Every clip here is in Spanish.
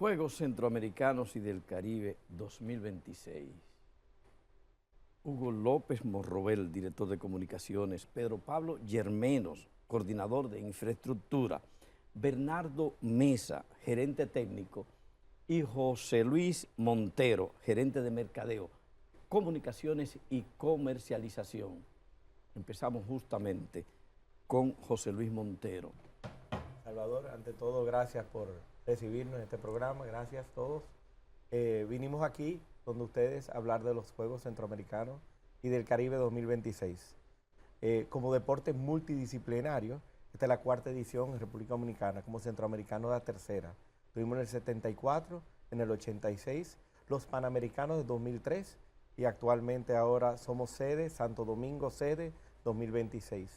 Juegos Centroamericanos y del Caribe 2026. Hugo López Morrobel, director de comunicaciones, Pedro Pablo Yermenos, coordinador de infraestructura, Bernardo Mesa, gerente técnico, y José Luis Montero, gerente de mercadeo, comunicaciones y comercialización. Empezamos justamente con José Luis Montero. Salvador, ante todo, gracias por recibirnos en este programa, gracias a todos. Vinimos aquí donde ustedes a hablar de los Juegos Centroamericanos y del Caribe 2026. Como deporte multidisciplinario, esta es la cuarta edición en República Dominicana, como centroamericano la tercera. Tuvimos en el 74, en el 86, los Panamericanos de 2003 y actualmente ahora somos sede, Santo Domingo sede 2026.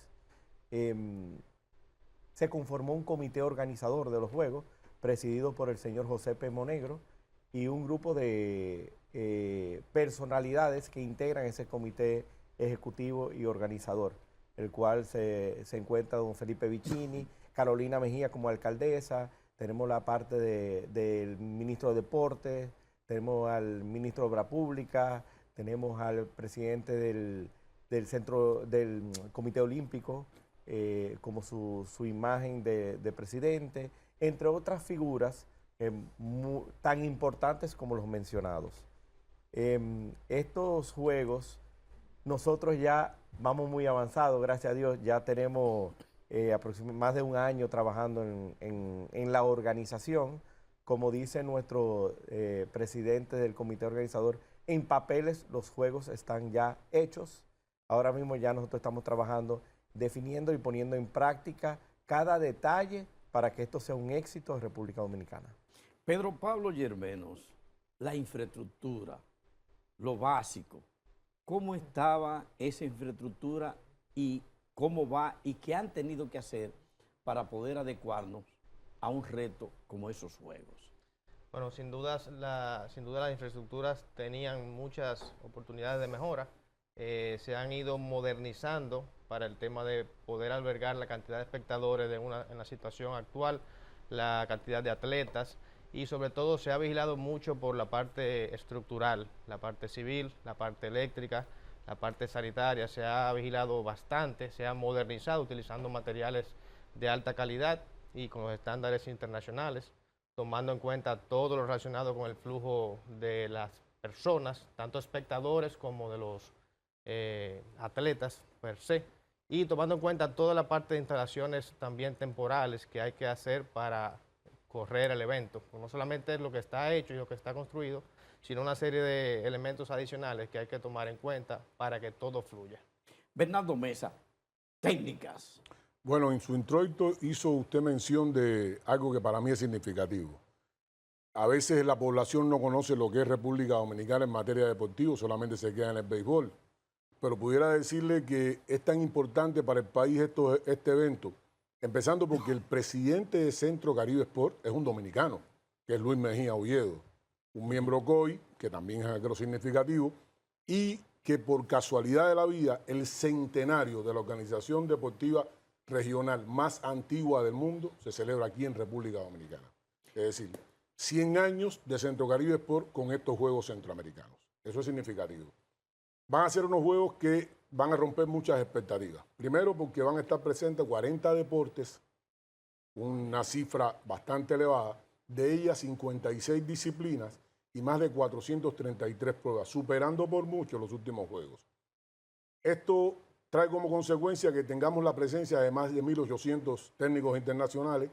Se conformó un comité organizador de los Juegos, presidido por el señor José P. Monegro, y un grupo de personalidades que integran ese comité ejecutivo y organizador, el cual se encuentra don Felipe Vicini, Carolina Mejía como alcaldesa, tenemos la parte del ministro de Deportes, tenemos al ministro de Obra Pública, tenemos al presidente del centro del Comité Olímpico, como su imagen de presidente, entre otras figuras tan importantes como los mencionados. Estos juegos, nosotros ya vamos muy avanzados, gracias a Dios, ya tenemos más de un año trabajando en la organización. Como dice nuestro presidente del comité organizador, en papeles los juegos están ya hechos. Ahora mismo ya nosotros estamos trabajando, definiendo y poniendo en práctica cada detalle para que esto sea un éxito en República Dominicana. Pedro Pablo Yermenos, la infraestructura, lo básico, ¿cómo estaba esa infraestructura y cómo va y qué han tenido que hacer para poder adecuarnos a un reto como esos juegos? Bueno, sin duda las infraestructuras tenían muchas oportunidades de mejora. Se han ido modernizando para el tema de poder albergar la cantidad de espectadores en la situación actual, la cantidad de atletas, y sobre todo se ha vigilado mucho por la parte estructural, la parte civil, la parte eléctrica, la parte sanitaria. Se ha vigilado bastante, se ha modernizado utilizando materiales de alta calidad y con los estándares internacionales, tomando en cuenta todo lo relacionado con el flujo de las personas, tanto espectadores como de los atletas per se, y tomando en cuenta toda la parte de instalaciones también temporales que hay que hacer para correr el evento. No solamente lo que está hecho y lo que está construido, sino una serie de elementos adicionales que hay que tomar en cuenta para que todo fluya. Bernardo Mesa, técnicas. Bueno, en su introito hizo usted mención de algo que para mí es significativo. A veces la población no conoce lo que es República Dominicana en materia deportiva, solamente se queda en el béisbol. Pero pudiera decirle que es tan importante para el país este evento, empezando porque el presidente de Centro Caribe Sport es un dominicano, que es Luis Mejía Oviedo, un miembro COI, que también es algo significativo, y que por casualidad de la vida, el centenario de la organización deportiva regional más antigua del mundo se celebra aquí en República Dominicana. Es decir, 100 años de Centro Caribe Sport con estos Juegos Centroamericanos. Eso es significativo. Van a ser unos juegos que van a romper muchas expectativas. Primero porque van a estar presentes 40 deportes, una cifra bastante elevada, de ellas 56 disciplinas y más de 433 pruebas, superando por mucho los últimos juegos. Esto trae como consecuencia que tengamos la presencia de más de 1.800 técnicos internacionales,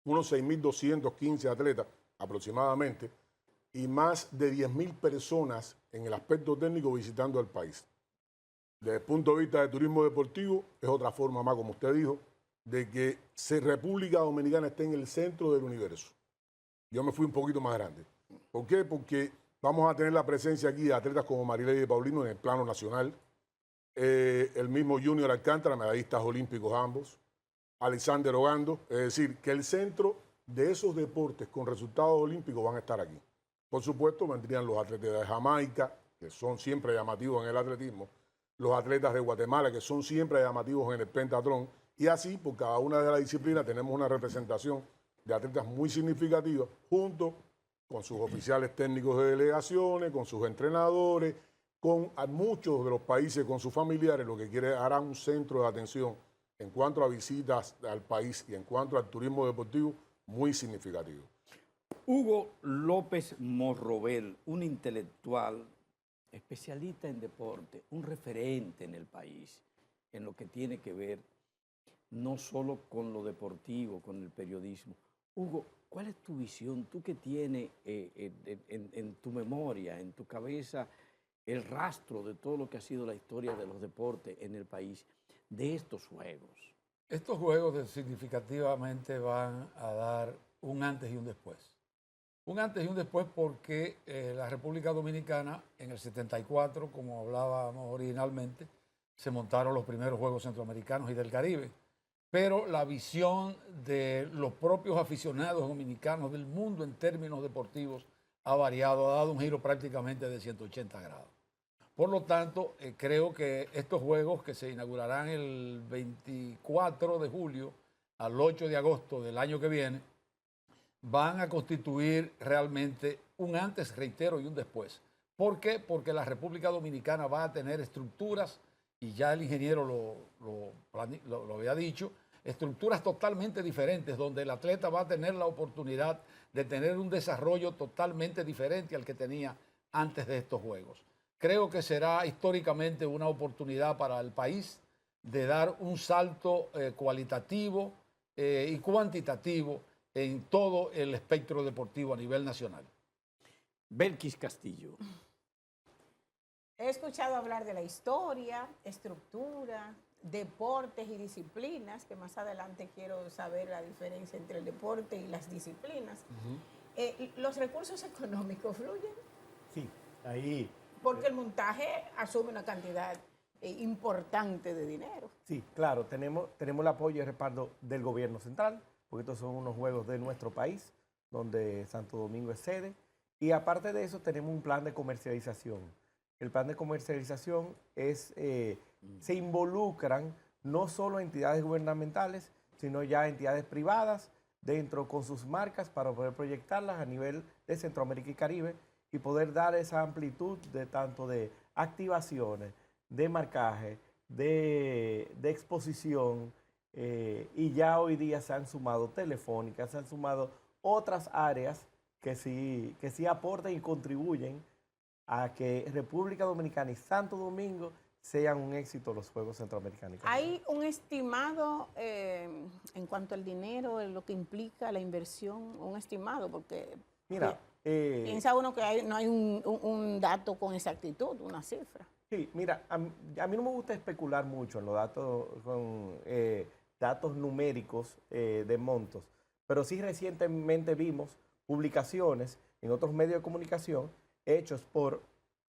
unos 6.215 atletas aproximadamente, y más de 10.000 personas en el aspecto técnico visitando el país. Desde el punto de vista de turismo deportivo, es otra forma más, como usted dijo, de que República Dominicana esté en el centro del universo. Yo me fui un poquito más grande. ¿Por qué? Porque vamos a tener la presencia aquí de atletas como Marilady Paulino en el plano nacional, el mismo Junior Alcántara, medallistas olímpicos ambos, Alexander Ogando, es decir, que el centro de esos deportes con resultados olímpicos van a estar aquí. Por supuesto, vendrían los atletas de Jamaica, que son siempre llamativos en el atletismo, los atletas de Guatemala, que son siempre llamativos en el pentatlón, y así, por cada una de las disciplinas, tenemos una representación de atletas muy significativa, junto con sus oficiales técnicos de delegaciones, con sus entrenadores, con a muchos de los países, con sus familiares, lo que quiere hará un centro de atención en cuanto a visitas al país y en cuanto al turismo deportivo muy significativo. Hugo López Morrobel, un intelectual, especialista en deporte, un referente en el país, en lo que tiene que ver no solo con lo deportivo, con el periodismo. Hugo, ¿cuál es tu visión? Tú que tienes en tu memoria, en tu cabeza, el rastro de todo lo que ha sido la historia de los deportes en el país, de estos juegos. Estos juegos significativamente van a dar un antes y un después. Un antes y un después porque la República Dominicana en el 74, como hablábamos originalmente, se montaron los primeros Juegos Centroamericanos y del Caribe. Pero la visión de los propios aficionados dominicanos del mundo en términos deportivos ha variado, ha dado un giro prácticamente de 180 grados. Por lo tanto, creo que estos Juegos que se inaugurarán el 24 de julio al 8 de agosto del año que viene, van a constituir realmente un antes, reitero, y un después. ¿Por qué? Porque la República Dominicana va a tener estructuras, y ya el ingeniero lo había dicho, estructuras totalmente diferentes, donde el atleta va a tener la oportunidad de tener un desarrollo totalmente diferente al que tenía antes de estos Juegos. Creo que será históricamente una oportunidad para el país de dar un salto cualitativo y cuantitativo en todo el espectro deportivo a nivel nacional. Belkis Castillo. He escuchado hablar de la historia, estructura, deportes y disciplinas, que más adelante quiero saber la diferencia entre el deporte y las disciplinas. ¿Los recursos económicos fluyen? Sí, ahí. Porque el montaje asume una cantidad importante de dinero. Sí, claro, tenemos el apoyo y el respaldo del gobierno central, porque estos son unos juegos de nuestro país, donde Santo Domingo es sede. Y aparte de eso, tenemos un plan de comercialización. El plan de comercialización es, se involucran no solo entidades gubernamentales, sino ya entidades privadas dentro con sus marcas para poder proyectarlas a nivel de Centroamérica y Caribe y poder dar esa amplitud de tanto de activaciones, de marcaje, de exposición, y ya hoy día se han sumado telefónicas, se han sumado otras áreas que sí aportan y contribuyen a que República Dominicana y Santo Domingo sean un éxito los Juegos Centroamericanos. ¿Hay un estimado en cuanto al dinero, en lo que implica la inversión, un estimado? Porque mira, piensa uno que no hay un dato con exactitud, una cifra. Sí, mira, a mí no me gusta especular mucho en los datos, con datos numéricos de montos, pero sí recientemente vimos publicaciones en otros medios de comunicación hechos por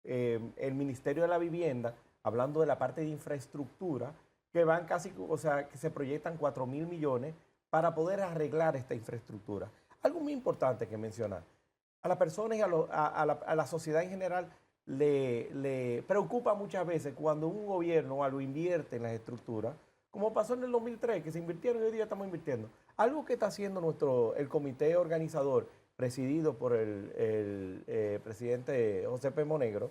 el Ministerio de la Vivienda, hablando de la parte de infraestructura, que van casi, o sea, que se proyectan 4.000 millones para poder arreglar esta infraestructura. Algo muy importante que mencionar, a las personas y a la sociedad en general le preocupa muchas veces cuando un gobierno algo invierte en las estructuras, como pasó en el 2003, que se invirtieron y hoy día estamos invirtiendo. Algo que está haciendo el comité organizador, presidido por el presidente José P. Monegro,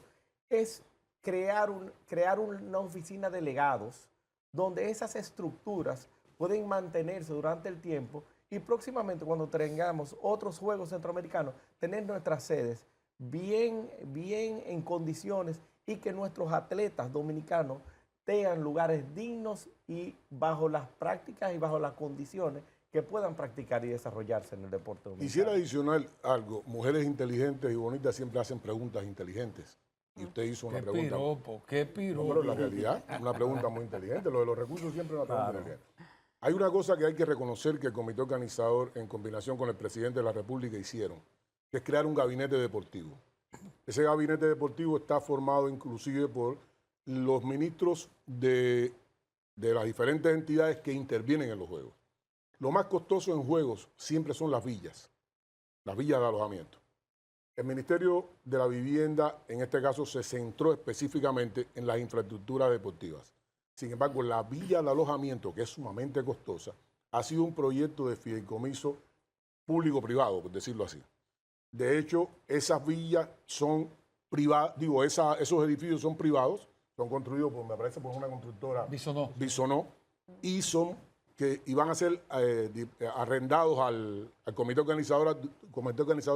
es crear una oficina de legados donde esas estructuras pueden mantenerse durante el tiempo y próximamente cuando tengamos otros Juegos Centroamericanos, tener nuestras sedes bien en condiciones y que nuestros atletas dominicanos tengan lugares dignos y bajo las prácticas y bajo las condiciones que puedan practicar y desarrollarse en el deporte dominicano. Quisiera adicionar algo. Mujeres inteligentes y bonitas siempre hacen preguntas inteligentes. Y usted hizo una pregunta. Qué piropo. No, pero la realidad, una pregunta muy inteligente. Lo de los recursos siempre es una pregunta inteligente. Hay una cosa que hay que reconocer que el comité organizador, en combinación con el presidente de la República, hicieron, que es crear un gabinete deportivo. Ese gabinete deportivo está formado inclusive por los ministros de las diferentes entidades que intervienen en los Juegos. Lo más costoso en Juegos siempre son las villas de alojamiento. El Ministerio de la Vivienda, en este caso, se centró específicamente en las infraestructuras deportivas. Sin embargo, la villa de alojamiento, que es sumamente costosa, ha sido un proyecto de fideicomiso público-privado, por decirlo así. De hecho, esas villas son privadas, esos edificios son privados, son construidos, me parece, por una constructora Bisonó, y van a ser arrendados al comité organizador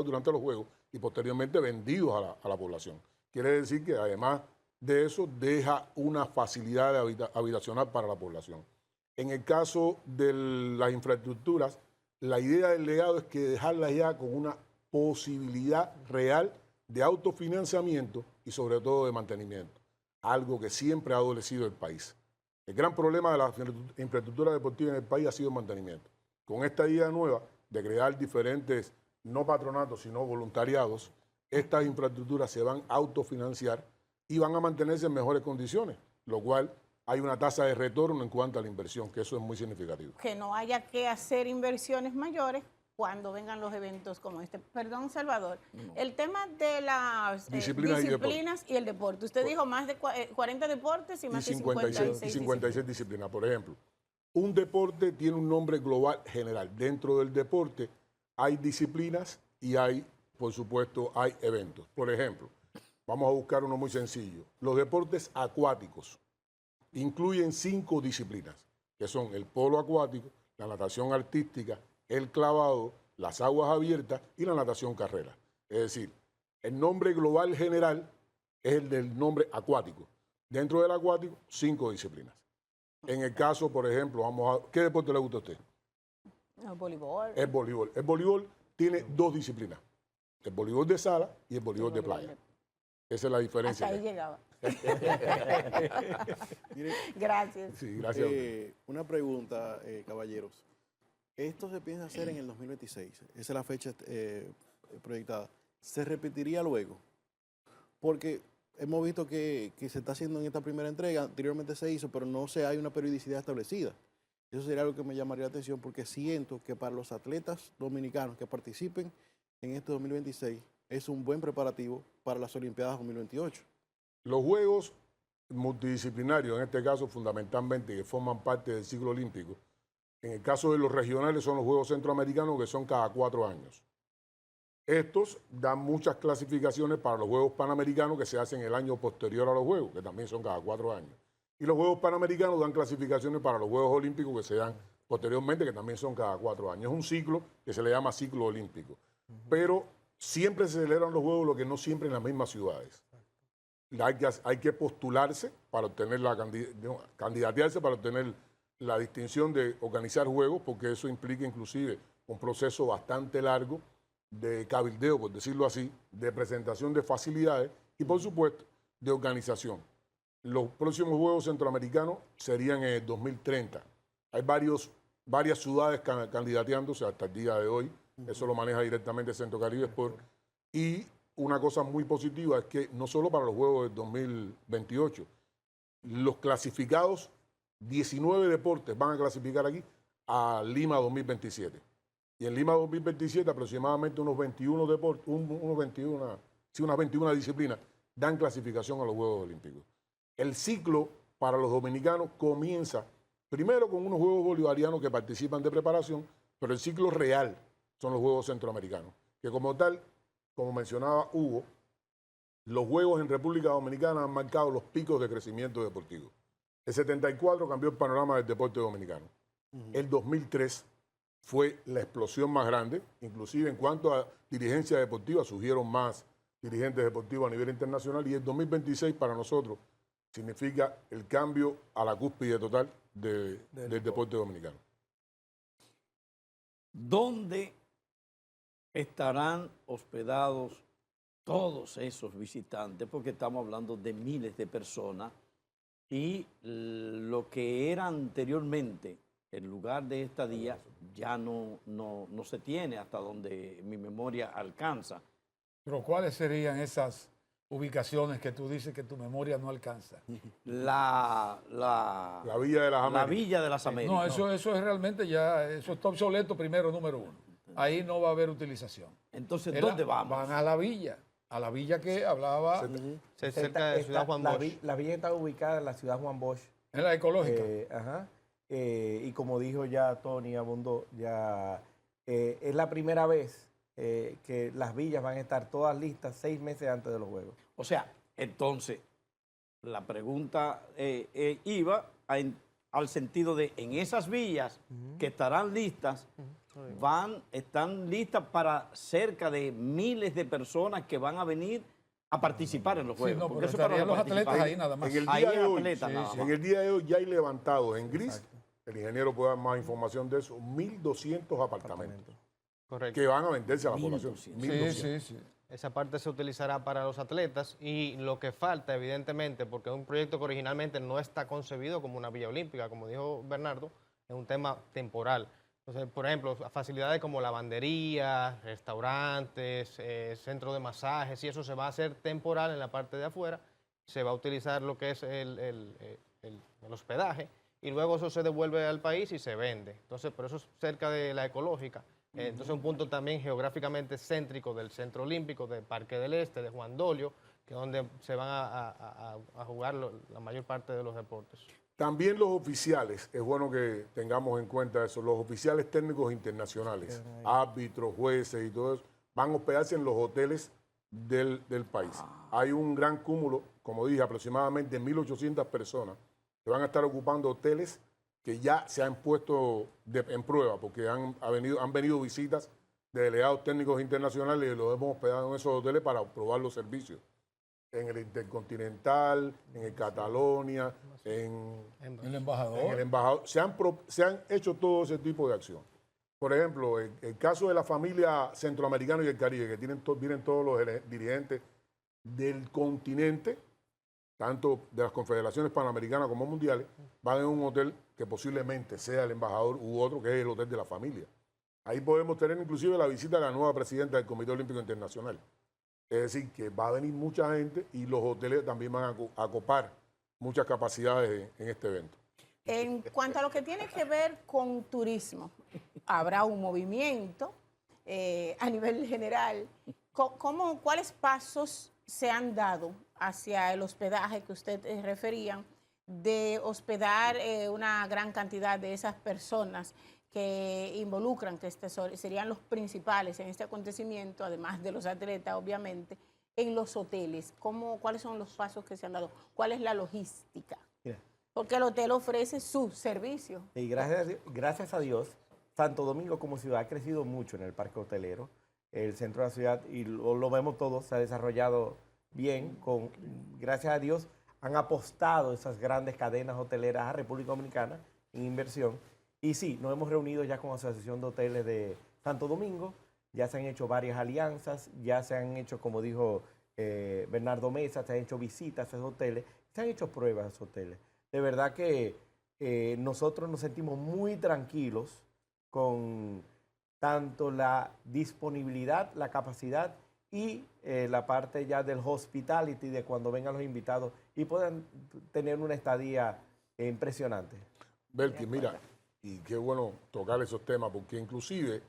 durante los Juegos y posteriormente vendidos a la población. Quiere decir que además de eso deja una facilidad habitacional para la población. En el caso de las infraestructuras, la idea del legado es que dejarlas ya con una posibilidad real de autofinanciamiento y sobre todo de mantenimiento, algo que siempre ha adolecido el país. El gran problema de la infraestructura deportiva en el país ha sido el mantenimiento. Con esta idea nueva de crear diferentes, no patronatos, sino voluntariados, estas infraestructuras se van a autofinanciar y van a mantenerse en mejores condiciones, lo cual hay una tasa de retorno en cuanto a la inversión, que eso es muy significativo. Que no haya que hacer inversiones mayores cuando vengan los eventos como este. Perdón, Salvador. No. El tema de las disciplinas y el deporte. Usted dijo más de 40 deportes y más de 56 disciplinas. Por ejemplo, un deporte tiene un nombre global general. Dentro del deporte hay disciplinas y hay, por supuesto, hay eventos. Por ejemplo, vamos a buscar uno muy sencillo. Los deportes acuáticos incluyen 5 disciplinas, que son el polo acuático, la natación artística, el clavado, las aguas abiertas y la natación carrera. Es decir, el nombre global general es el del nombre acuático. Dentro del acuático, 5 disciplinas. En el caso, por ejemplo, ¿qué deporte le gusta a usted? El voleibol. El voleibol. El voleibol tiene 2 disciplinas. El voleibol de sala y el voleibol de playa. Esa es la diferencia. Hasta ahí llegaba. Mire, gracias. Sí, gracias. Una pregunta, caballeros. Esto se piensa hacer en el 2026. Esa es la fecha proyectada. ¿Se repetiría luego? Porque hemos visto que se está haciendo en esta primera entrega. Anteriormente se hizo, pero no hay una periodicidad establecida. Eso sería algo que me llamaría la atención porque siento que para los atletas dominicanos que participen en este 2026 es un buen preparativo para las Olimpiadas 2028. Los Juegos multidisciplinarios, en este caso fundamentalmente, que forman parte del ciclo olímpico, en el caso de los regionales son los Juegos Centroamericanos, que son cada 4 años. Estos dan muchas clasificaciones para los Juegos Panamericanos que se hacen el año posterior a los Juegos, que también son cada 4 años. Y los Juegos Panamericanos dan clasificaciones para los Juegos Olímpicos que se dan posteriormente, que también son cada 4 años. Es un ciclo que se le llama ciclo olímpico. Pero siempre se celebran los Juegos, lo que no siempre en las mismas ciudades. Hay que postularse para obtener candidatearse para obtener la distinción de organizar juegos, porque eso implica inclusive un proceso bastante largo de cabildeo, por decirlo así, de presentación de facilidades y, por supuesto, de organización. Los próximos Juegos Centroamericanos serían en el 2030. Hay varias ciudades candidateándose hasta el día de hoy. Eso lo maneja directamente Centro Caribe Sport. Y una cosa muy positiva es que no solo para los Juegos del 2028, los clasificados, 19 deportes van a clasificar aquí a Lima 2027. Y en Lima 2027 aproximadamente unas 21 disciplinas dan clasificación a los Juegos Olímpicos. El ciclo para los dominicanos comienza primero con unos Juegos Bolivarianos que participan de preparación, pero el ciclo real son los Juegos Centroamericanos, que como tal, como mencionaba Hugo, los Juegos en República Dominicana han marcado los picos de crecimiento deportivo. El 74 cambió el panorama del deporte dominicano. El 2003 fue la explosión más grande, inclusive en cuanto a dirigencia deportiva, surgieron más dirigentes deportivos a nivel internacional, y el 2026 para nosotros significa el cambio a la cúspide total del deporte dominicano. ¿Dónde estarán hospedados todos esos visitantes? Porque estamos hablando de miles de personas y lo que era anteriormente el lugar de estadía ya no se tiene hasta donde mi memoria alcanza. Pero ¿cuáles serían esas ubicaciones que tú dices que tu memoria no alcanza? La Villa de las Américas. La Villa de las Américas. No, eso es realmente ya, eso está obsoleto primero, número 1. Ahí no va a haber utilización. Entonces, ¿dónde vamos? Van a la villa que hablaba. Cerca de Ciudad Juan Bosch. La villa está ubicada en la ciudad Juan Bosch. En la ecológica. Y como dijo ya Tony Abundó, ya es la primera vez que las villas van a estar todas listas 6 meses antes de los juegos. O sea, entonces, la pregunta iba al sentido de, en esas villas que estarán listas, están listas para cerca de miles de personas que van a venir a participar en los Sí, juegos. no, porque pero eso es para estarían los atletas participantes. ahí nada más. En el Ahí día de es hoy, atleta, nada más. en el día de hoy ya hay levantados en gris, el ingeniero puede dar más información de eso, 1.200 apartamentos Correcto. que van a venderse a la población. 1.200. 1.200. Sí, sí, sí. Esa parte se utilizará para los atletas y lo que falta, evidentemente, porque es un proyecto que originalmente no está concebido como una villa olímpica, como dijo Bernardo, es un tema temporal. Entonces, por ejemplo, facilidades como lavandería, restaurantes, centro de masajes, y eso se va a hacer temporal en la parte de afuera, se va a utilizar lo que es el hospedaje y luego eso se devuelve al país y se vende. Entonces, por eso es cerca de la ecológica. Entonces, un punto también geográficamente céntrico del Centro Olímpico, de Parque del Este, de Juan Dolio, que es donde se van a jugar la mayor parte de los deportes. También los oficiales, es bueno que tengamos en cuenta eso, los oficiales técnicos internacionales, árbitros, jueces y todo eso, van a hospedarse en los hoteles del país. Hay un gran cúmulo, como dije, aproximadamente 1.800 personas que van a estar ocupando hoteles que ya se han puesto en prueba, porque han venido visitas de delegados técnicos internacionales y los hemos hospedado en esos hoteles para probar los servicios. En el Intercontinental, en el Catalonia, en El embajador. el embajador. Se han hecho todo ese tipo de acción. Por ejemplo, el caso de la familia centroamericana y el Caribe, que vienen todos los dirigentes del continente, tanto de las confederaciones panamericanas como mundiales, van en un hotel que posiblemente sea el embajador u otro, que es el hotel de la familia. Ahí podemos tener inclusive la visita de la nueva presidenta del Comité Olímpico Internacional. Es decir, que va a venir mucha gente y los hoteles también van a copar muchas capacidades en este evento. En cuanto a lo que tiene que ver con turismo, habrá un movimiento a nivel general. ¿Cuáles pasos se han dado hacia el hospedaje que usted refería, de hospedar una gran cantidad de esas personas que involucran, que serían los principales en este acontecimiento, además de los atletas, obviamente, en los hoteles? ¿Cuáles son los pasos que se han dado? ¿Cuál es la logística? Porque el hotel ofrece su servicio. Y gracias a Dios, Santo Domingo como ciudad ha crecido mucho en el parque hotelero. El centro de la ciudad, y lo vemos todos, se ha desarrollado bien. Gracias a Dios han apostado esas grandes cadenas hoteleras a República Dominicana en inversión. Y sí, nos hemos reunido ya con la Asociación de Hoteles de Santo Domingo, ya se han hecho varias alianzas, ya se han hecho, como dijo Bernardo Mesa, se han hecho visitas a esos hoteles, se han hecho pruebas a esos hoteles. De verdad que nosotros nos sentimos muy tranquilos con tanto la disponibilidad, la capacidad y la parte ya del hospitality, de cuando vengan los invitados y puedan tener una estadía impresionante. Belki, mira, y qué bueno tocar esos temas, porque inclusive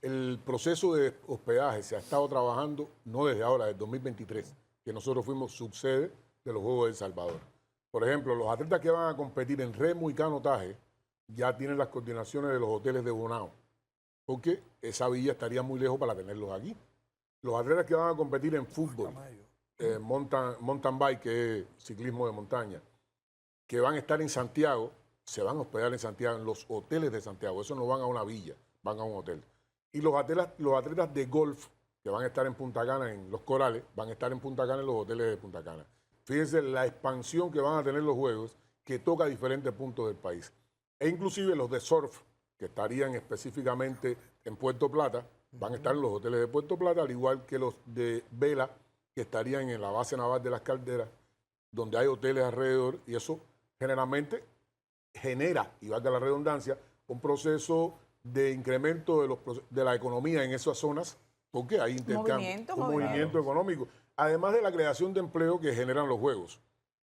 el proceso de hospedaje se ha estado trabajando no desde ahora, desde 2023, que nosotros fuimos subsede de los Juegos de El Salvador. Por ejemplo, los atletas que van a competir en remo y canotaje ya tienen las coordinaciones de los hoteles de Bonao, porque esa villa estaría muy lejos para tenerlos aquí. Los atletas que van a competir en fútbol, mountain bike, que es ciclismo de montaña, que van a estar en Santiago, se van a hospedar en Santiago, en los hoteles de Santiago. Eso no van a una villa, van a un hotel. Y los atletas de golf que van a estar en Punta Cana, en Los Corales, van a estar en Punta Cana, en los hoteles de Punta Cana. Fíjense la expansión que van a tener los Juegos, que toca diferentes puntos del país. E inclusive los de surf, que estarían específicamente en Puerto Plata, van a estar en los hoteles de Puerto Plata, al igual que los de vela, que estarían en la base naval de Las Calderas, donde hay hoteles alrededor, y eso generalmente genera, y valga la redundancia, un proceso de incremento de la economía en esas zonas, porque hay intercambio, un movimiento económico, además de la creación de empleo que generan los Juegos.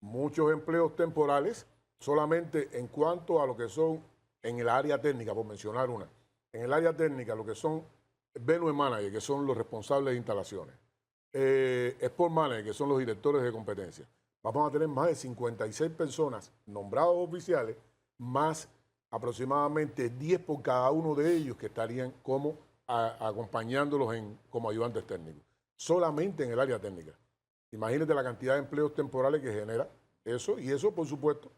Muchos empleos temporales, solamente en cuanto a lo que son en el área técnica, por mencionar una, en el área técnica, lo que son venue manager, que son los responsables de instalaciones, sport manager, que son los directores de competencia. Vamos a tener más de 56 personas nombrados oficiales, más aproximadamente 10 por cada uno de ellos que estarían como acompañándolos como ayudantes técnicos, solamente en el área técnica. Imagínate la cantidad de empleos temporales que genera eso, y eso, por supuesto,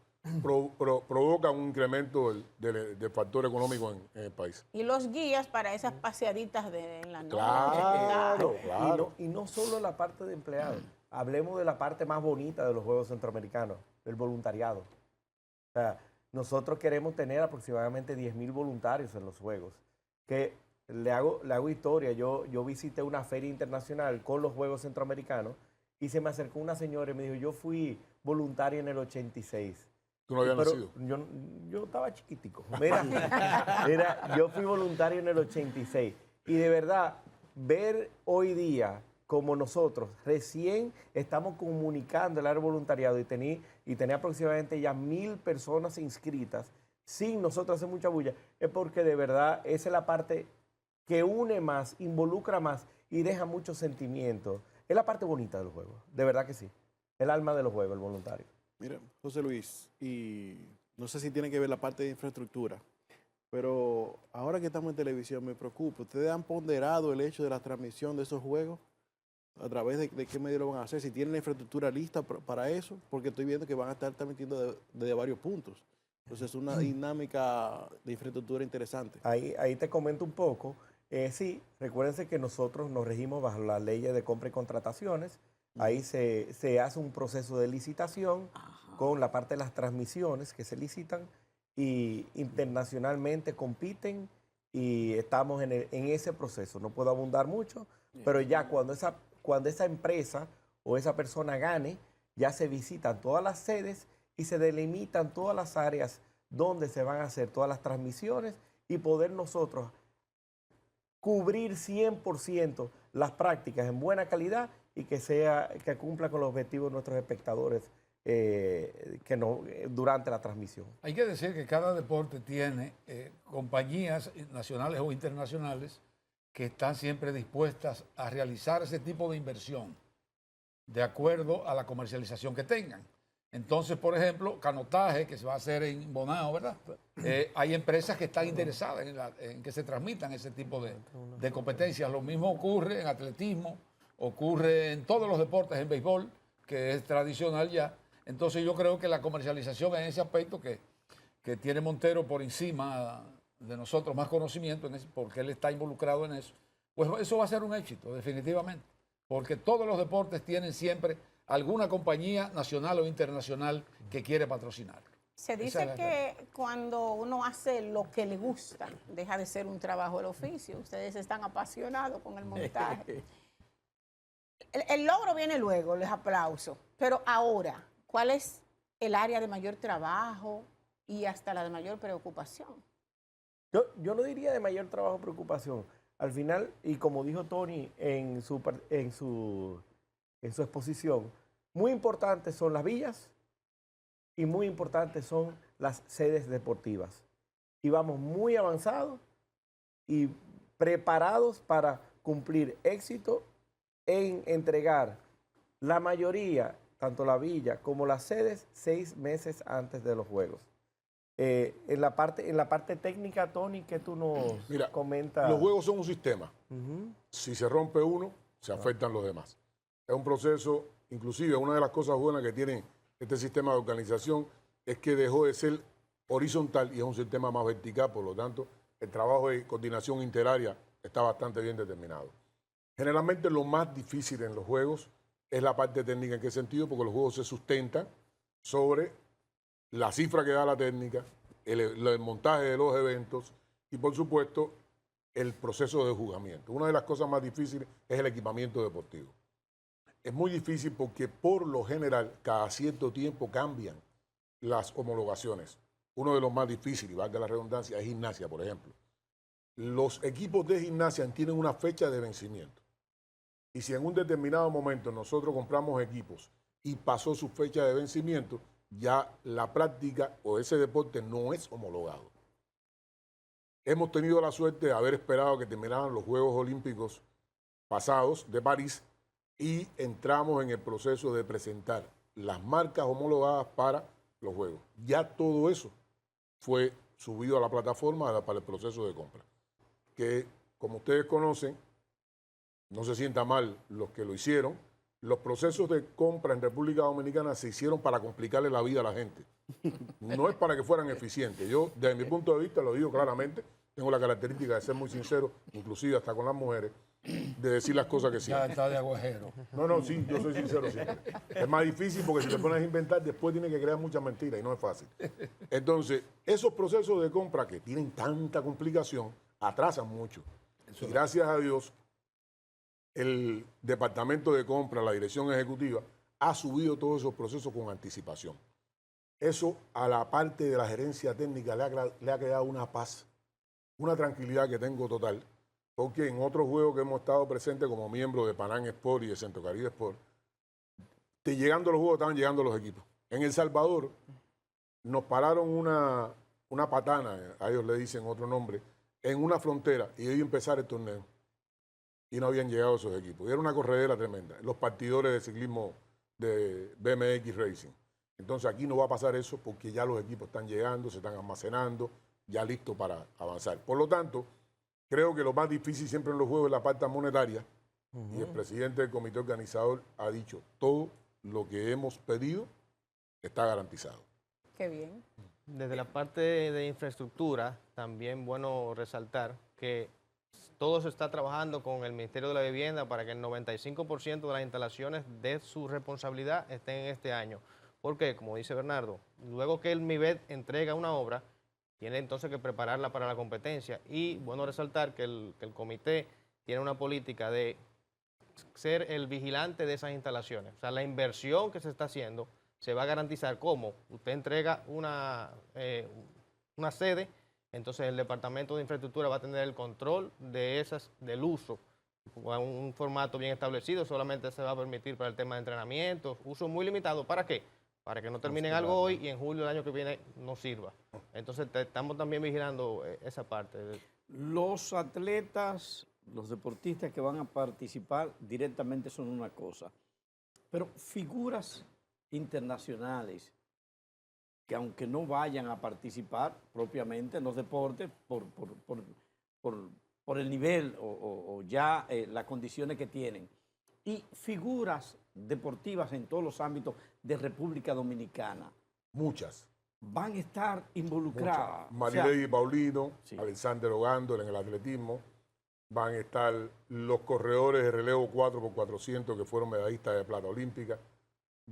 provoca un incremento del factor económico en el país. Y los guías para esas paseaditas en la noche. Claro, tal. claro. Y no solo la parte de empleados. Hablemos de la parte más bonita de los Juegos Centroamericanos, el voluntariado. O sea, nosotros queremos tener aproximadamente 10.000 voluntarios en los Juegos. Que le hago historia. Yo visité una feria internacional con los Juegos Centroamericanos y se me acercó una señora y me dijo, yo fui voluntaria en el 86. ¿Tú no habías nacido? Yo estaba chiquitico. Mira, yo fui voluntario en el 86. Y de verdad, ver hoy día como nosotros recién estamos comunicando el área de voluntariado y tenía aproximadamente ya 1.000 personas inscritas sin nosotros hacer mucha bulla, es porque de verdad esa es la parte que une más, involucra más y deja muchos sentimientos. Es la parte bonita de los juegos, de verdad que sí. El alma de los juegos, el voluntario. Mira, José Luis, y no sé si tiene que ver la parte de infraestructura, pero ahora que estamos en televisión me preocupa. ¿Ustedes han ponderado el hecho de la transmisión de esos juegos? ¿A través de qué medio lo van a hacer? Si tienen la infraestructura lista para eso, porque estoy viendo que van a estar transmitiendo desde varios puntos. Entonces es una dinámica de infraestructura interesante. Ahí te comento un poco. Sí, recuérdense que nosotros nos regimos bajo las leyes de compra y contrataciones. Ahí se hace un proceso de licitación con la parte de las transmisiones que se licitan y internacionalmente compiten y estamos en ese proceso. No puedo abundar mucho, pero ya cuando esa empresa o esa persona gane, ya se visitan todas las sedes y se delimitan todas las áreas donde se van a hacer todas las transmisiones y poder nosotros cubrir 100% las prácticas en buena calidad y que cumpla con los objetivos de nuestros espectadores durante la transmisión. Hay que decir que cada deporte tiene compañías nacionales o internacionales que están siempre dispuestas a realizar ese tipo de inversión de acuerdo a la comercialización que tengan. Entonces, por ejemplo, canotaje, que se va a hacer en Bonao, ¿verdad? Hay empresas que están interesadas en que se transmitan ese tipo de competencias. Lo mismo ocurre en atletismo, ocurre en todos los deportes, en béisbol, que es tradicional ya. Entonces yo creo que la comercialización en ese aspecto que tiene Montero por encima de nosotros más conocimiento, porque él está involucrado en eso, pues eso va a ser un éxito, definitivamente. Porque todos los deportes tienen siempre alguna compañía nacional o internacional que quiere patrocinar. Se dice que cuando uno hace lo que le gusta, deja de ser un trabajo del oficio. Ustedes están apasionados con el montaje. El logro viene luego, les aplauso. Pero ahora, ¿cuál es el área de mayor trabajo y hasta la de mayor preocupación? Yo no diría de mayor trabajo o preocupación. Al final, y como dijo Tony en su exposición, muy importantes son las villas y muy importantes son las sedes deportivas. Y vamos muy avanzados y preparados para cumplir éxito en entregar la mayoría, tanto la villa como las sedes, 6 meses antes de los Juegos. En la parte técnica, Tony, ¿qué tú nos comentas? Los juegos son un sistema. Si se rompe uno, se afectan los demás. Es un proceso, inclusive una de las cosas buenas que tiene este sistema de organización es que dejó de ser horizontal y es un sistema más vertical, por lo tanto, el trabajo de coordinación interárea está bastante bien determinado. Generalmente lo más difícil en los juegos es la parte técnica. ¿En qué sentido? Porque los juegos se sustentan sobre la cifra que da la técnica, el montaje de los eventos y, por supuesto, el proceso de juzgamiento. Una de las cosas más difíciles es el equipamiento deportivo. Es muy difícil porque, por lo general, cada cierto tiempo cambian las homologaciones. Uno de los más difíciles, y valga la redundancia, es gimnasia, por ejemplo. Los equipos de gimnasia tienen una fecha de vencimiento. Y si en un determinado momento nosotros compramos equipos y pasó su fecha de vencimiento, ya la práctica o ese deporte no es homologado. Hemos tenido la suerte de haber esperado que terminaran los Juegos Olímpicos pasados de París y entramos en el proceso de presentar las marcas homologadas para los Juegos. Ya todo eso fue subido a la plataforma para el proceso de compra. Que, como ustedes conocen, no se sienta mal los que lo hicieron, los procesos de compra en República Dominicana se hicieron para complicarle la vida a la gente. No es para que fueran eficientes. Yo, desde mi punto de vista, lo digo claramente, tengo la característica de ser muy sincero, inclusive hasta con las mujeres, de decir las cosas que Ya siento. está de agüejero. No, sí, yo soy sincero siempre. Es más difícil porque si te pones a inventar, después tienes que crear muchas mentiras y no es fácil. Entonces, esos procesos de compra que tienen tanta complicación, atrasan mucho. Y gracias a Dios, el Departamento de Compra, la Dirección Ejecutiva, ha subido todos esos procesos con anticipación. Eso a la parte de la gerencia técnica le ha creado una paz, una tranquilidad que tengo total, porque en otros juegos que hemos estado presentes como miembros de Panam Sport y de Centro Caribe Sport, llegando los juegos estaban llegando los equipos. En El Salvador nos pararon una patana, a ellos le dicen otro nombre, en una frontera y ellos empezaron el torneo. Y no habían llegado esos equipos. Y era una corredera tremenda. Los partidores de ciclismo de BMX Racing. Entonces aquí no va a pasar eso porque ya los equipos están llegando, se están almacenando, ya listos para avanzar. Por lo tanto, creo que lo más difícil siempre en los juegos es la parte monetaria. Y el presidente del comité organizador ha dicho, todo lo que hemos pedido está garantizado. Qué bien. Desde la parte de infraestructura, también bueno resaltar que todo se está trabajando con el Ministerio de la Vivienda para que el 95% de las instalaciones de su responsabilidad estén en este año. Porque, como dice Bernardo, luego que el MIBED entrega una obra, tiene entonces que prepararla para la competencia. Y bueno resaltar que el comité tiene una política de ser el vigilante de esas instalaciones. O sea, la inversión que se está haciendo se va a garantizar como usted entrega una sede, entonces el Departamento de Infraestructura va a tener el control de del uso, un formato bien establecido, solamente se va a permitir para el tema de entrenamiento, uso muy limitado. ¿Para qué? Para que no terminen algo hoy y en julio del año que viene no sirva. Entonces estamos también vigilando esa parte. Los atletas, los deportistas que van a participar directamente son una cosa, pero figuras internacionales que aunque no vayan a participar propiamente en los deportes por el nivel o ya las condiciones que tienen, y figuras deportivas en todos los ámbitos de República Dominicana, Muchas. van a estar involucradas. Marilady Paulino, sí. Alexander Ogando en el atletismo. Van a estar los corredores de relevo 4x400 que fueron medallistas de plata olímpica.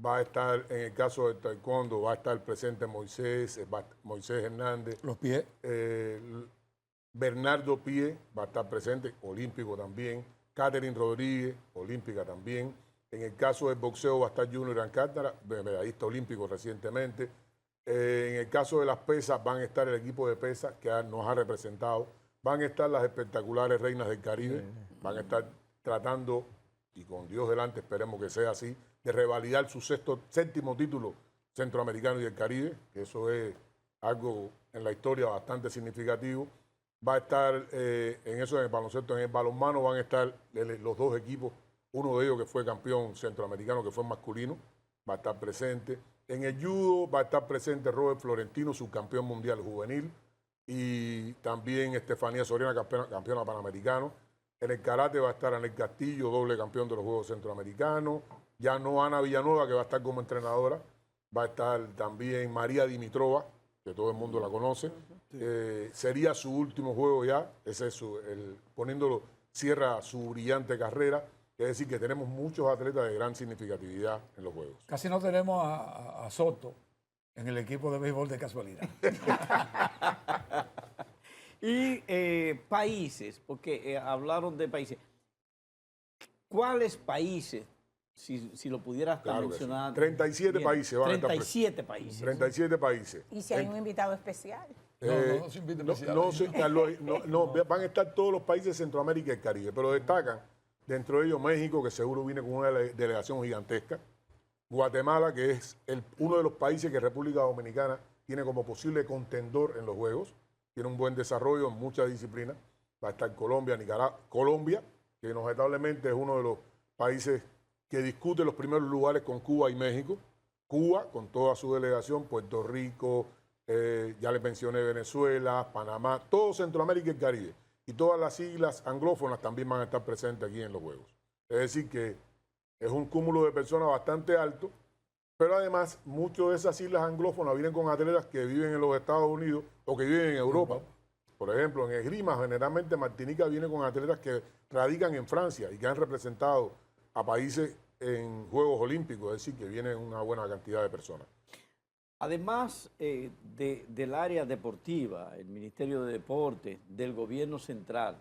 Va a estar, en el caso del taekwondo, va a estar presente Moisés Hernández. Los pies. Bernardo Pie va a estar presente, olímpico también. Catherine Rodríguez, olímpica también. En el caso del boxeo va a estar Junior Alcántara, medallista olímpico recientemente. En el caso de las pesas van a estar el equipo de pesas que nos ha representado. Van a estar las espectaculares reinas del Caribe. Van a estar tratando, y con Dios delante esperemos que sea así, de revalidar su séptimo título centroamericano y del Caribe, que eso es algo en la historia bastante significativo. Va a estar en eso, en el baloncesto, en el balonmano van a estar los dos equipos, uno de ellos que fue campeón centroamericano, que fue masculino, va a estar presente. En el judo va a estar presente Robert Florentino, subcampeón mundial juvenil, y también Estefanía Soriana, campeona panamericano. En el karate va a estar Anel Castillo, doble campeón de los Juegos Centroamericanos. Ya no Ana Villanueva, que va a estar como entrenadora. Va a estar también María Dimitrova, que todo el mundo la conoce. Sería su último juego ya. Ese es poniéndolo, cierra su brillante carrera. Es decir, que tenemos muchos atletas de gran significatividad en los Juegos. Casi no tenemos a Soto en el equipo de béisbol de casualidad. Y países, porque hablaron de países. ¿Cuáles países, si lo pudieras Claro mencionar? que sí. 37 bien, países van a estar 37 países. 37 países. Y si hay un invitado especial. No se invita especial. Van a estar todos los países de Centroamérica y el Caribe, pero destacan dentro de ellos México, que seguro viene con una delegación gigantesca. Guatemala, que es uno de los países que República Dominicana tiene como posible contendor en los Juegos. Tiene un buen desarrollo en muchas disciplinas. Va a estar Colombia, Nicaragua. Colombia, que notablemente es uno de los países que discute los primeros lugares con Cuba y México. Cuba, con toda su delegación, Puerto Rico, Ya les mencioné Venezuela, Panamá, todo Centroamérica y el Caribe. Y todas las islas anglófonas también van a estar presentes aquí en los Juegos. Es decir, que es un cúmulo de personas bastante alto, pero además muchas de esas islas anglófonas vienen con atletas que viven en los Estados Unidos o que viven en Europa. Por ejemplo, en esgrima, generalmente Martinica viene con atletas que radican en Francia y que han representado a países en Juegos Olímpicos, es decir, que vienen una buena cantidad de personas. Además del área deportiva, el Ministerio de Deportes, del gobierno central,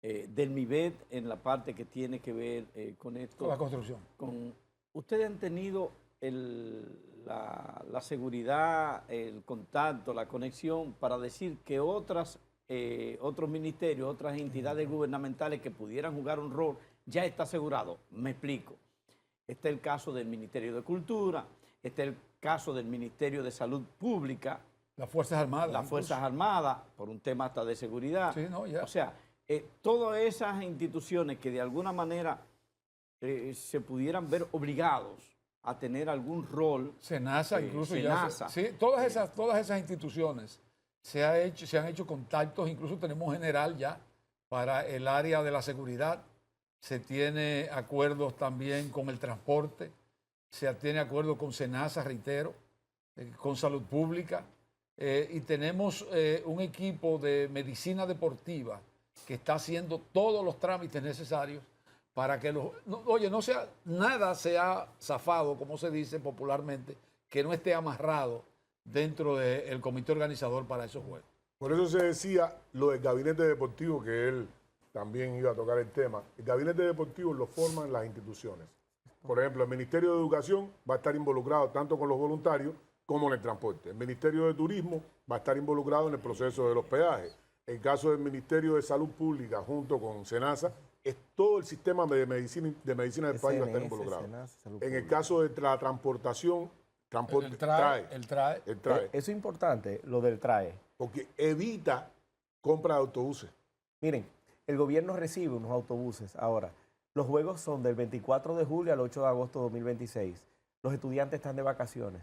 del MIBET en la parte que tiene que ver con esto. Con la construcción. Ustedes han tenido la seguridad, el contacto, la conexión para decir que otros ministerios, otras entidades gubernamentales que pudieran jugar un rol, ya está asegurado. Me explico. Está el caso del Ministerio de Cultura, está el caso del Ministerio de Salud Pública. Las Fuerzas Armadas. Las Fuerzas Armadas, por un tema hasta de seguridad. Sí, no, ya. O sea, todas esas instituciones que de alguna manera se pudieran ver obligados a tener algún rol. SENASA incluso SENASA. ya. Sí, todas esas instituciones se han hecho contactos, incluso tenemos general ya para el área de la seguridad. Se tiene acuerdos también con el transporte, se tiene acuerdo con SENASA, reitero, con Salud Pública, y tenemos un equipo de medicina deportiva que está haciendo todos los trámites necesarios para que nada sea zafado, como se dice popularmente, que no esté amarrado dentro del comité organizador para esos juegos. Por eso se decía lo del gabinete deportivo, que él también iba a tocar el tema. El gabinete deportivo lo forman las instituciones. Por ejemplo, el Ministerio de Educación va a estar involucrado tanto con los voluntarios como en el transporte. El Ministerio de Turismo va a estar involucrado en el proceso de los peajes. El caso del Ministerio de Salud Pública junto con SENASA, es todo el sistema de medicina del país va a estar involucrado. En el caso de la transportación, El TRAE. Eso es importante, lo del TRAE. Porque evita compra de autobuses. Miren, el gobierno recibe unos autobuses. Ahora, los juegos son del 24 de julio al 8 de agosto de 2026. Los estudiantes están de vacaciones.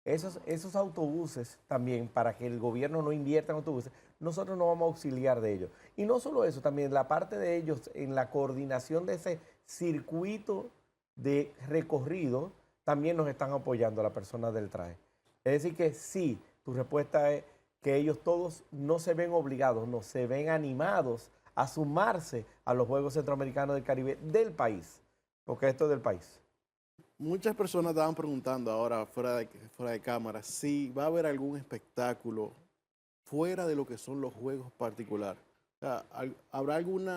Esos autobuses también, para que el gobierno no invierta en autobuses, nosotros nos vamos a auxiliar de ellos. Y no solo eso, también la parte de ellos en la coordinación de ese circuito de recorrido, también nos están apoyando a la persona del TRAE. Es decir que sí, tu respuesta es que ellos todos no se ven obligados, no se ven animados a sumarse a los Juegos Centroamericanos del Caribe del país, porque esto es del país. Muchas personas estaban preguntando ahora fuera de cámara si va a haber algún espectáculo fuera de lo que son los juegos particulares. O sea, ¿habrá un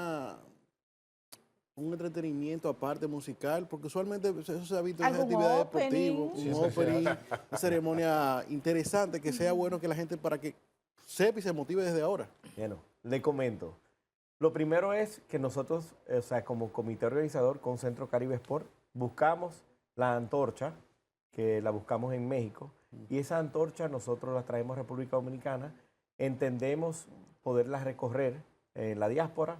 entretenimiento aparte musical? Porque usualmente eso se ha visto en las actividades deportivas, un opening, una ceremonia interesante, que sea bueno que la gente, para que sepa y se motive desde ahora. Bueno, le comento. Lo primero es que nosotros, o sea, como comité organizador con Centro Caribe Sport, buscamos la antorcha, que la buscamos en México, y esa antorcha nosotros la traemos a República Dominicana, entendemos poderla recorrer en la diáspora,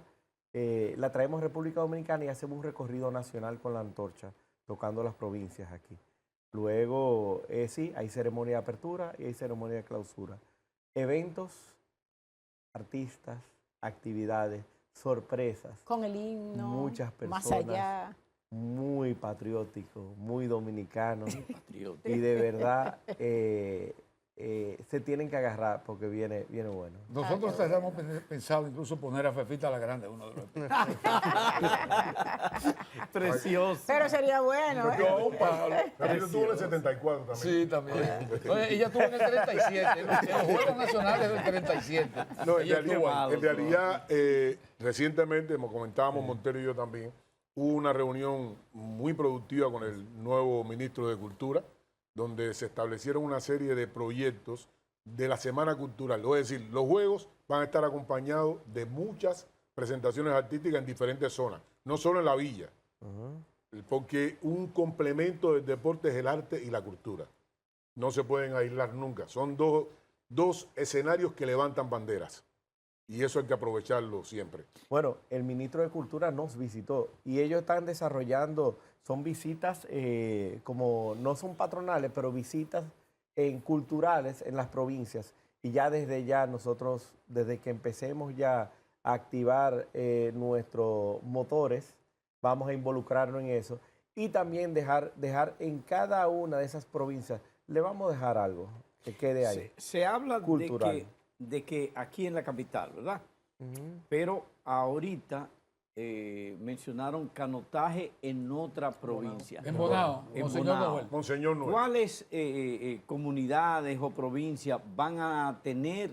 la traemos a República Dominicana y hacemos un recorrido nacional con la antorcha, tocando las provincias aquí. Luego, sí, hay ceremonia de apertura y hay ceremonia de clausura. Eventos, artistas, actividades, sorpresas. Con el himno. Muchas personas. Más allá. Muy patriótico, muy dominicano. Patriota. Y de verdad se tienen que agarrar porque viene bueno. Nosotros hemos pensado incluso poner a Fefita la Grande, uno de los Precioso. Pero sería bueno, ¿eh? No, Pablo. Pero tuvo en el 74 también. Sí, también. Oye, ella estuvo en el 37, en los Juegos Nacionales del 37. No, Ella estuvo ahí. en realidad recientemente, como comentábamos Montero y yo también, hubo una reunión muy productiva con el nuevo ministro de Cultura, donde se establecieron una serie de proyectos de la Semana Cultural. Es decir, los Juegos van a estar acompañados de muchas presentaciones artísticas en diferentes zonas, no solo en la villa, porque un complemento del deporte es el arte y la cultura. No se pueden aislar nunca. Son dos escenarios que levantan banderas. Y eso hay que aprovecharlo siempre. Bueno, el ministro de Cultura nos visitó y ellos están desarrollando, son visitas como no son patronales, pero visitas culturales en las provincias. Y ya desde ya nosotros, desde que empecemos ya a activar nuestros motores, vamos a involucrarnos en eso. Y también dejar en cada una de esas provincias, le vamos a dejar algo que quede ahí. Se habla cultural. de que aquí en la capital, ¿verdad? Pero ahorita mencionaron canotaje en otra provincia. En Bonao, En Monseñor Bonao. Noel. Monseñor Noel. ¿Cuáles comunidades o provincias van a tener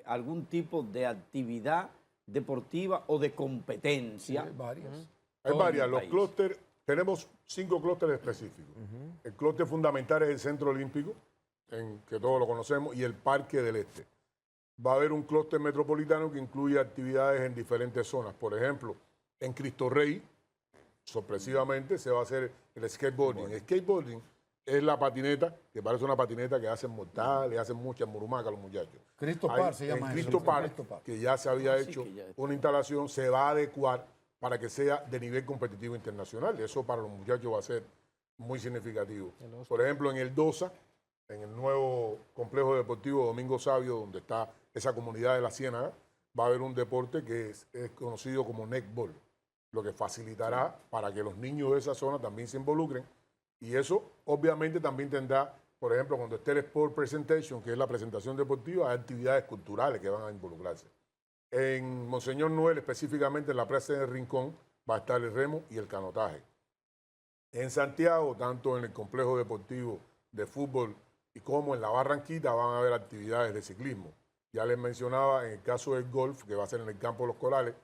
algún tipo de actividad deportiva o de competencia? Sí, varias. Hay todo varias. el Los país. clústeres, tenemos 5 clústeres específicos. El clúster fundamental es el Centro Olímpico, que todos lo conocemos, y el Parque del Este. Va a haber un clúster metropolitano que incluye actividades en diferentes zonas. Por ejemplo, en Cristo Rey, sorpresivamente, se va a hacer el skateboarding. El skateboarding es la patineta, que parece una patineta que hacen mortales, hacen muchas murumacas los muchachos. Cristo Ahí, Par se llama en eso. Cristo Par, Cristo Par. que ya se había Sí, hecho que ya- una instalación, se va a adecuar para que sea de nivel competitivo internacional. Eso para los muchachos va a ser muy significativo. Por ejemplo, en el DOSA, en el nuevo complejo deportivo Domingo Sabio, donde está esa comunidad de la Ciénaga, va a haber un deporte que es conocido como netball, lo que facilitará para que los niños de esa zona también se involucren. Y eso obviamente también tendrá, por ejemplo, cuando esté el Sport Presentation, que es la presentación deportiva, hay actividades culturales que van a involucrarse. En Monseñor Noel, específicamente en la Plaza del Rincón, va a estar el remo y el canotaje. En Santiago, tanto en el complejo deportivo de fútbol y como en la Barranquita, van a haber actividades de ciclismo. Ya les mencionaba, en el caso del golf, que va a ser en el campo de los Corales,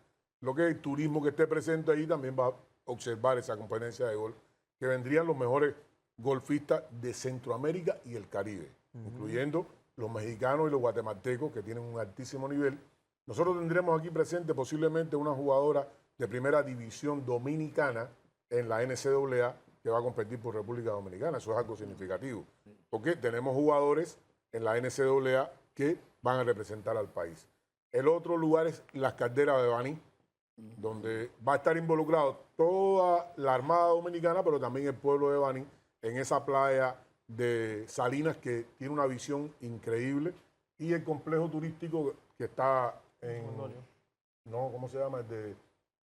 lo que es el turismo que esté presente ahí también va a observar esa competencia de golf, que vendrían los mejores golfistas de Centroamérica y el Caribe, incluyendo los mexicanos y los guatemaltecos, que tienen un altísimo nivel. Nosotros tendremos aquí presente posiblemente una jugadora de primera división dominicana en la NCAA que va a competir por República Dominicana. Eso es algo significativo, porque tenemos jugadores en la NCAA que van a representar al país. El otro lugar es las calderas de Baní, donde va a estar involucrado toda la Armada Dominicana, pero también el pueblo de Baní, en esa playa de Salinas que tiene una visión increíble, y el complejo turístico que está en... No, ¿cómo se llama? El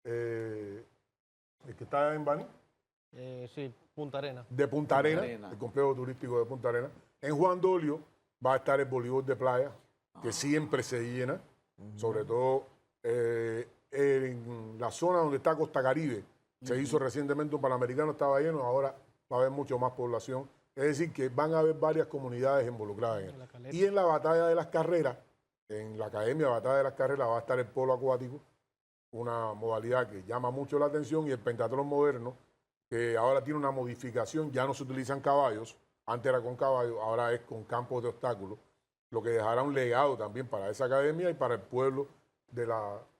que está en Baní. Sí, Punta Arena. De Punta Arena, Arena. el complejo turístico de Punta Arena. En Juan Dolio va a estar el voleibol de playa, que siempre se llena, sobre todo en la zona donde está Costa Caribe. Se hizo recientemente un Panamericano, estaba lleno, ahora va a haber mucho más población. Es decir, que van a haber varias comunidades involucradas en él. Y en la batalla de las carreras, en la Academia Batalla de las Carreras, va a estar el polo acuático, una modalidad que llama mucho la atención, y el pentatlón moderno, que ahora tiene una modificación, ya no se utilizan caballos, antes era con caballos, ahora es con campos de obstáculos, lo que dejará un legado también para esa academia y para el pueblo de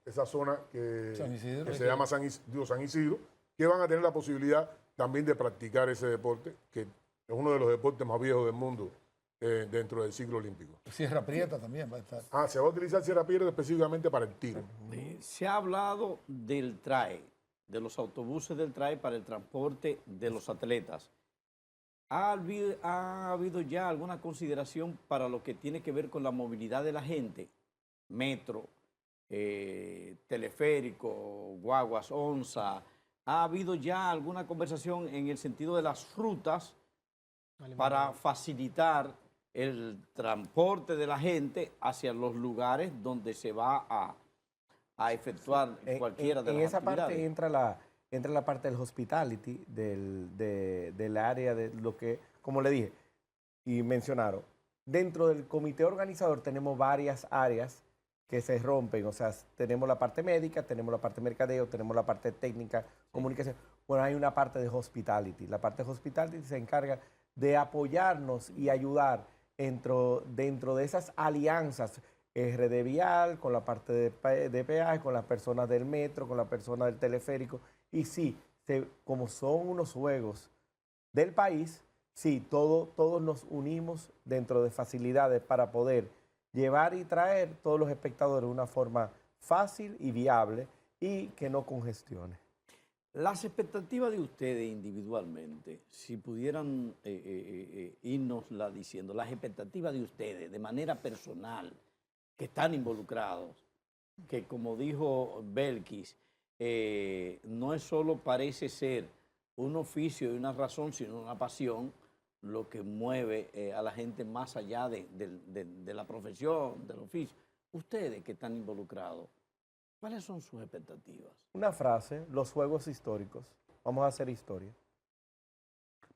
esa zona que, San Isidro. que se llama San Isidro, que van a tener la posibilidad también de practicar ese deporte, que es uno de los deportes más viejos del mundo dentro del ciclo olímpico. Sierra Prieta también va a estar. Se va a utilizar Sierra Piedra específicamente para el tiro. Se ha hablado del TRAE, de los autobuses del TRAE para el transporte de los atletas. ¿Ha habido ya alguna consideración para lo que tiene que ver con la movilidad de la gente? Metro, teleférico, guaguas, onza. ¿Ha habido ya alguna conversación en el sentido de las rutas para facilitar el transporte de la gente hacia los lugares donde se va a efectuar cualquiera de en las esa actividades? parte entra la parte del hospitality, del área de lo que, como le dije, y mencionaron, dentro del comité organizador tenemos varias áreas que se rompen, o sea, tenemos la parte médica, tenemos la parte mercadeo, tenemos la parte técnica, comunicación. Bueno, hay una parte de hospitality. La parte de hospitality se encarga de apoyarnos y ayudar dentro de esas alianzas, RD Vial, con la parte de peaje, con las personas del metro, con las personas del teleférico. Y sí, como son unos juegos del país, sí, todos nos unimos dentro de facilidades para poder llevar y traer todos los espectadores de una forma fácil y viable y que no congestione. Las expectativas de ustedes individualmente, si pudieran irnosla diciendo, las expectativas de ustedes de manera personal, que están involucrados, que como dijo Belkis, no es solo parece ser un oficio y una razón, sino una pasión, lo que mueve a la gente más allá de la profesión, del oficio. Ustedes que están involucrados, ¿cuáles son sus expectativas? Una frase, los juegos históricos. Vamos a hacer historia.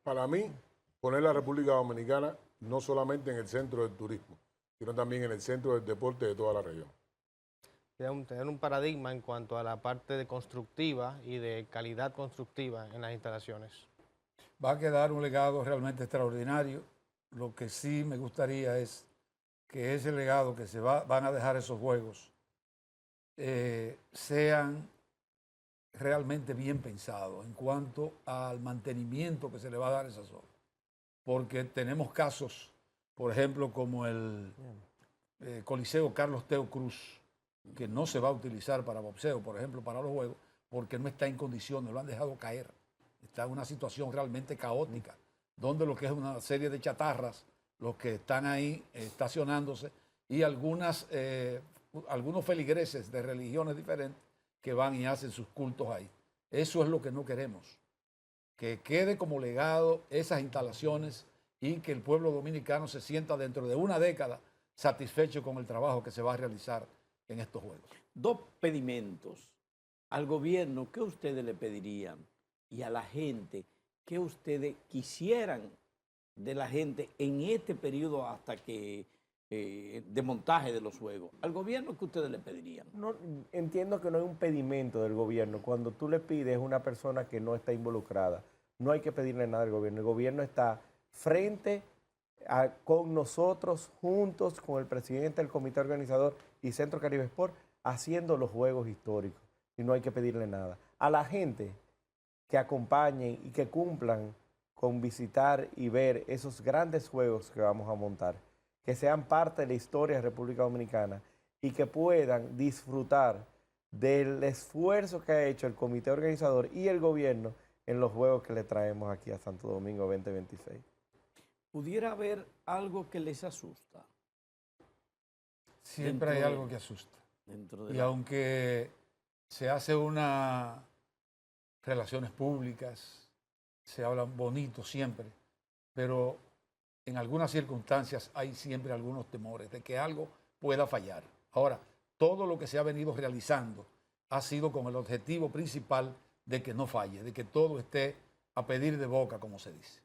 Para mí, poner la República Dominicana no solamente en el centro del turismo, sino también en el centro del deporte de toda la región. Tener un paradigma en cuanto a la parte de constructiva y de calidad constructiva en las instalaciones. Va a quedar un legado realmente extraordinario. Lo que sí me gustaría es que ese legado que van a dejar esos juegos sean realmente bien pensados en cuanto al mantenimiento que se le va a dar a esas obras. Porque tenemos casos, por ejemplo, como el Coliseo Carlos Teo Cruz, que no se va a utilizar para boxeo, por ejemplo, para los juegos, porque no está en condiciones, lo han dejado caer. Está en una situación realmente caótica, donde lo que es una serie de chatarras, los que están ahí estacionándose, y algunos feligreses de religiones diferentes que van y hacen sus cultos ahí. Eso es lo que no queremos, que quede como legado esas instalaciones y que el pueblo dominicano se sienta dentro de una década satisfecho con el trabajo que se va a realizar en estos juegos. Dos pedimentos. Al gobierno, ¿qué ustedes le pedirían? Y a la gente, ¿qué ustedes quisieran de la gente en este periodo hasta que de montaje de los juegos? Al gobierno, ¿qué ustedes le pedirían? No, entiendo que no hay un pedimento del gobierno. Cuando tú le pides a una persona que no está involucrada, no hay que pedirle nada al gobierno. El gobierno está frente con nosotros, juntos con el presidente del comité organizador y Centro Caribe Sport, haciendo los juegos históricos. Y no hay que pedirle nada. A la gente que acompañen y que cumplan con visitar y ver esos grandes juegos que vamos a montar, que sean parte de la historia de República Dominicana y que puedan disfrutar del esfuerzo que ha hecho el comité organizador y el gobierno en los juegos que le traemos aquí a Santo Domingo 2026. ¿Pudiera haber algo que les asusta? Siempre hay algo que asusta. Y aunque se hace unas relaciones públicas, se hablan bonito siempre, pero en algunas circunstancias hay siempre algunos temores de que algo pueda fallar. Ahora, todo lo que se ha venido realizando ha sido con el objetivo principal de que no falle, de que todo esté a pedir de boca, como se dice.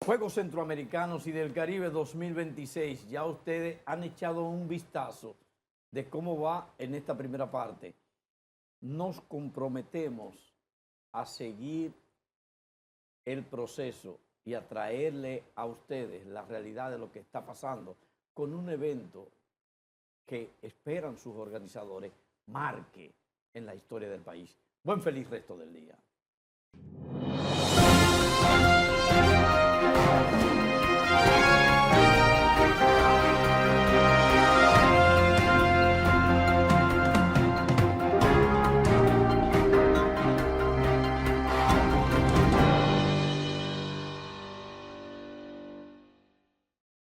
Juegos Centroamericanos y del Caribe 2026, ya ustedes han echado un vistazo de cómo va en esta primera parte. Nos comprometemos a seguir el proceso y a traerle a ustedes la realidad de lo que está pasando con un evento que esperan sus organizadores marque en la historia del país. Buen feliz resto del día.